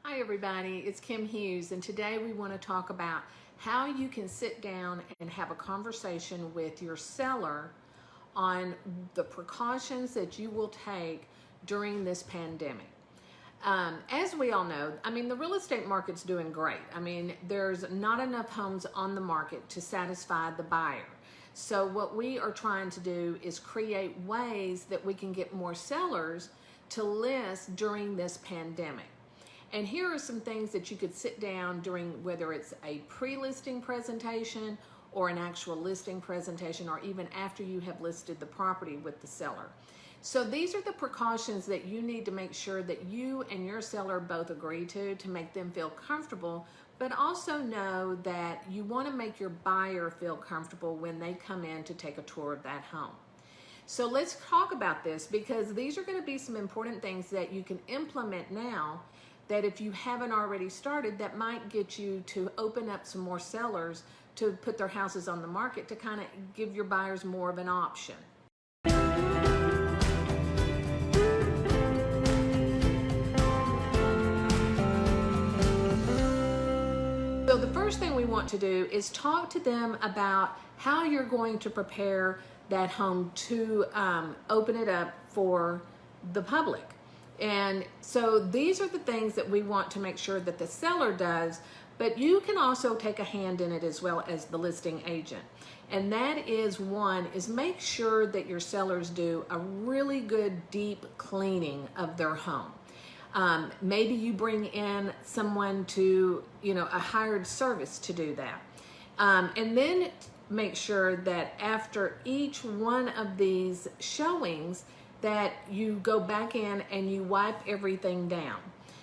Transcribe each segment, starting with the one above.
Hi everybody, it's Kim Hughes, and today we want to talk about how you can sit down and have a conversation with your seller on the precautions that you will take during this pandemic. As we all know, the real estate market's doing great. There's not enough homes on the market to satisfy the buyer. So what we are trying to do is create ways that we can get more sellers to list during this pandemic. And here are some things that you could sit down during, whether it's a pre-listing presentation or an actual listing presentation, or even after you have listed the property with the seller. So these are the precautions that you need to make sure that you and your seller both agree to make them feel comfortable, but also know that you want to make your buyer feel comfortable when they come in to take a tour of that home. So let's talk about this, because these are going to be some important things that you can implement now, that if you haven't already started, that might get you to open up some more sellers to put their houses on the market, to kind of give your buyers more of an option. So the first thing we want to do is talk to them about how you're going to prepare that home to open it up for the public. And so these are the things that we want to make sure that the seller does, but you can also take a hand in it as well as the listing agent. And that is, one, is make sure that your sellers do a really good deep cleaning of their home. Maybe you bring in someone to, a hired service to do that. And then make sure that after each one of these showings, that you go back in and you wipe everything down.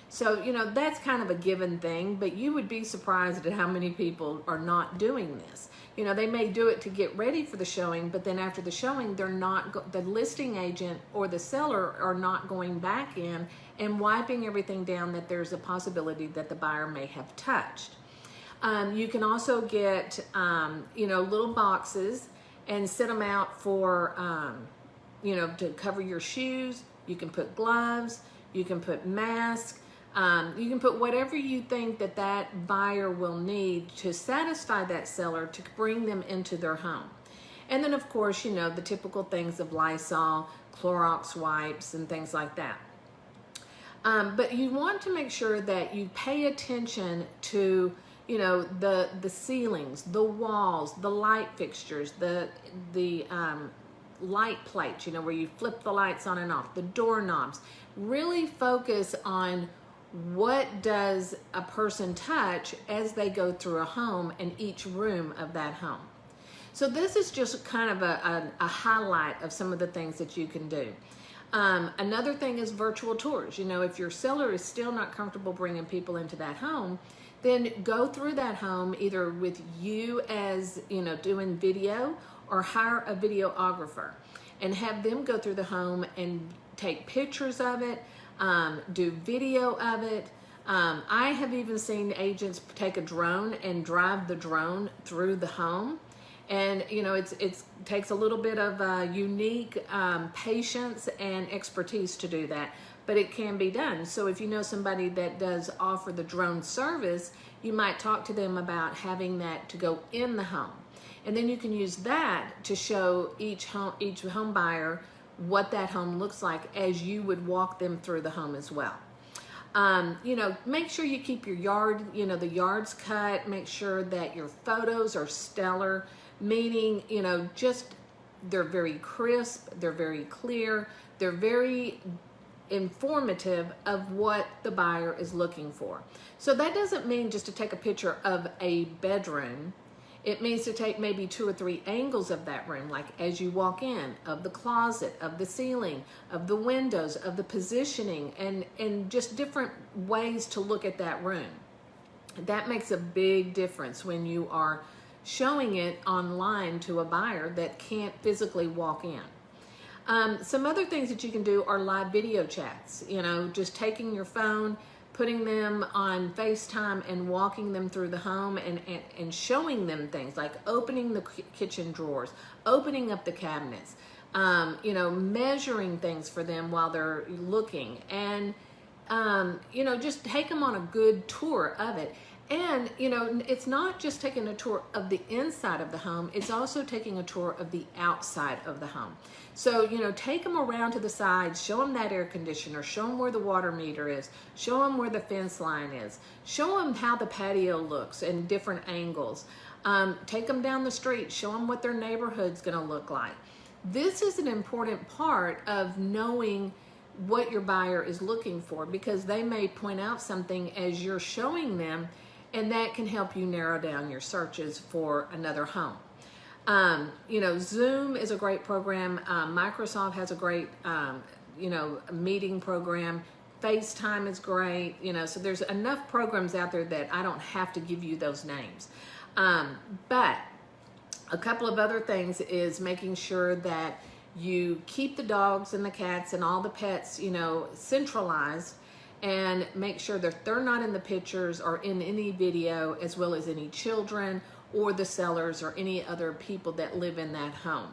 So, that's kind of a given thing, but you would be surprised at how many people are not doing this. They may do it to get ready for the showing, but then after the showing, they're not, the listing agent or the seller are not going back in and wiping everything down that there's a possibility that the buyer may have touched. You can also get, little boxes and set them out for, to cover your shoes. You can put gloves, you can put masks, you can put whatever you think that buyer will need to satisfy that seller to bring them into their home. And then of course, the typical things of Lysol, Clorox wipes, and things like that. But you want to make sure that you pay attention to, the ceilings, the walls, the light fixtures, the light plates, where you flip the lights on and off, the doorknobs. Really focus on what does a person touch as they go through a home and each room of that home. So this is just kind of a highlight of some of the things that you can do. Another thing is virtual tours. If your seller is still not comfortable bringing people into that home, then go through that home either with you as, doing video, or hire a videographer and have them go through the home and take pictures of it, do video of it. I have even seen agents take a drone and drive the drone through the home. And it takes a little bit of unique patience and expertise to do that, but it can be done. So if you know somebody that does offer the drone service, you might talk to them about having that to go in the home. And then you can use that to show each home buyer what that home looks like as you would walk them through the home as well. Make sure you keep your yard, the yard's cut. Make sure that your photos are stellar, meaning, they're very crisp, they're very clear, they're very informative of what the buyer is looking for. So that doesn't mean just to take a picture of a bedroom. It means to take maybe 2 or 3 angles of that room, like as you walk in, of the closet, of the ceiling, of the windows, of the positioning, and just different ways to look at that room. That makes a big difference when you are showing it online to a buyer that can't physically walk in. Some other things that you can do are live video chats, just taking your phone, putting them on FaceTime and walking them through the home and showing them things like opening the kitchen drawers, opening up the cabinets, measuring things for them while they're looking, and just take them on a good tour of it. And, it's not just taking a tour of the inside of the home, it's also taking a tour of the outside of the home. So, take them around to the sides, show them that air conditioner, show them where the water meter is, show them where the fence line is, show them how the patio looks in different angles. Take them down the street, show them what their neighborhood's gonna look like. This is an important part of knowing what your buyer is looking for, because they may point out something as you're showing them, and that can help you narrow down your searches for another home. Zoom is a great program. Microsoft has a great, meeting program. FaceTime is great. So there's enough programs out there that I don't have to give you those names. But a couple of other things is making sure that you keep the dogs and the cats and all the pets, centralized, and make sure that they're not in the pictures or in any video, as well as any children or the sellers or any other people that live in that home.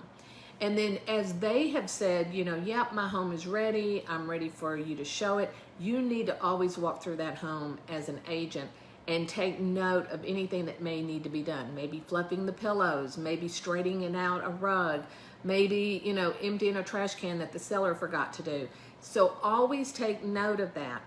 And then as they have said, yep, my home is ready, I'm ready for you to show it, you need to always walk through that home as an agent and take note of anything that may need to be done. Maybe fluffing the pillows, maybe straightening out a rug, maybe, emptying a trash can that the seller forgot to do. So always take note of that.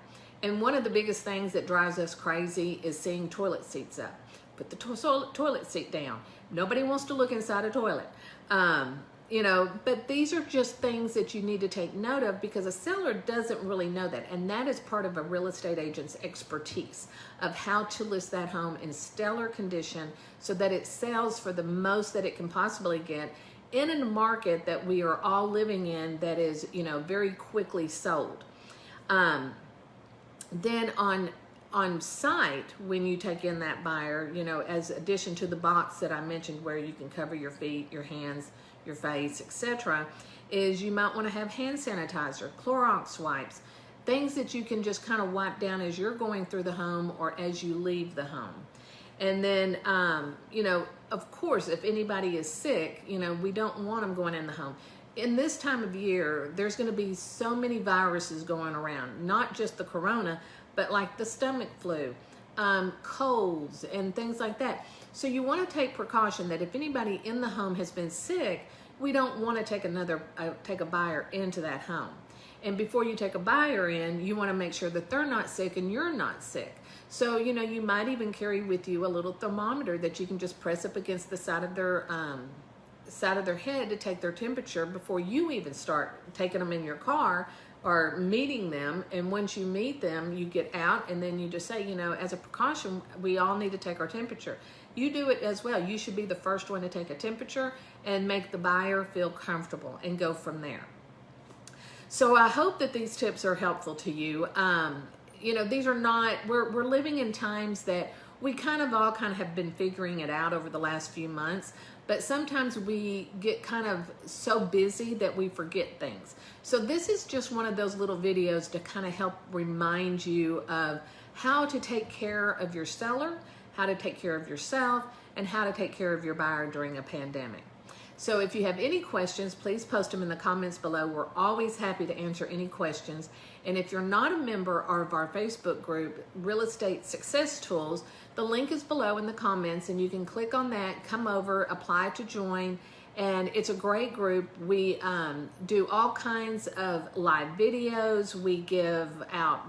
And one of the biggest things that drives us crazy is seeing toilet seats up. Put the toilet seat down. Nobody wants to look inside a toilet. But these are just things that you need to take note of, because a seller doesn't really know that. And that is part of a real estate agent's expertise of how to list that home in stellar condition so that it sells for the most that it can possibly get in a market that we are all living in that is, very quickly sold. Then on site, when you take in that buyer, as addition to the box that I mentioned where you can cover your feet, your hands, your face, etc., is you might want to have hand sanitizer, Clorox wipes, things that you can just kind of wipe down as you're going through the home or as you leave the home. And then, of course, if anybody is sick, we don't want them going in the home. In this time of year, there's going to be so many viruses going around, not just the corona, but like the stomach flu, colds, and things like that. So you want to take precaution that if anybody in the home has been sick, we don't want to take a buyer into that home. And before you take a buyer in, you want to make sure that they're not sick and you're not sick. So, you might even carry with you a little thermometer that you can just press up against the side of their head to take their temperature before you even start taking them in your car or meeting them. And once you meet them, you get out and then you just say, as a precaution, we all need to take our temperature. You do it as well. You should be the first one to take a temperature and make the buyer feel comfortable and go from there. So I hope that these tips are helpful to you. These are not, we're living in times that we all have been figuring it out over the last few months, but sometimes we get kind of so busy that we forget things. So this is just one of those little videos to kind of help remind you of how to take care of your seller, how to take care of yourself, and how to take care of your buyer during a pandemic. So if you have any questions, please post them in the comments below. We're always happy to answer any questions. And if you're not a member of our Facebook group, Real Estate Success Tools, the link is below in the comments and you can click on that, come over, apply to join. And it's a great group. We do all kinds of live videos. We give out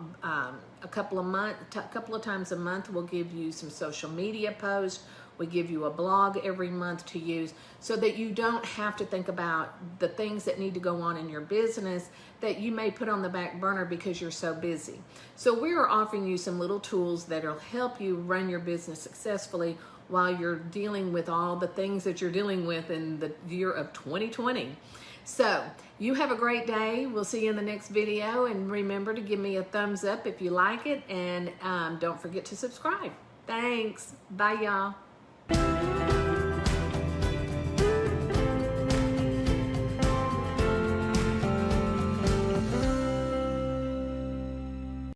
a couple of times a month, we'll give you some social media posts. We give you a blog every month to use so that you don't have to think about the things that need to go on in your business that you may put on the back burner because you're so busy. So we are offering you some little tools that will help you run your business successfully while you're dealing with all the things that you're dealing with in the year of 2020. So you have a great day. We'll see you in the next video, and remember to give me a thumbs up if you like it, and don't forget to subscribe. Thanks. Bye, y'all.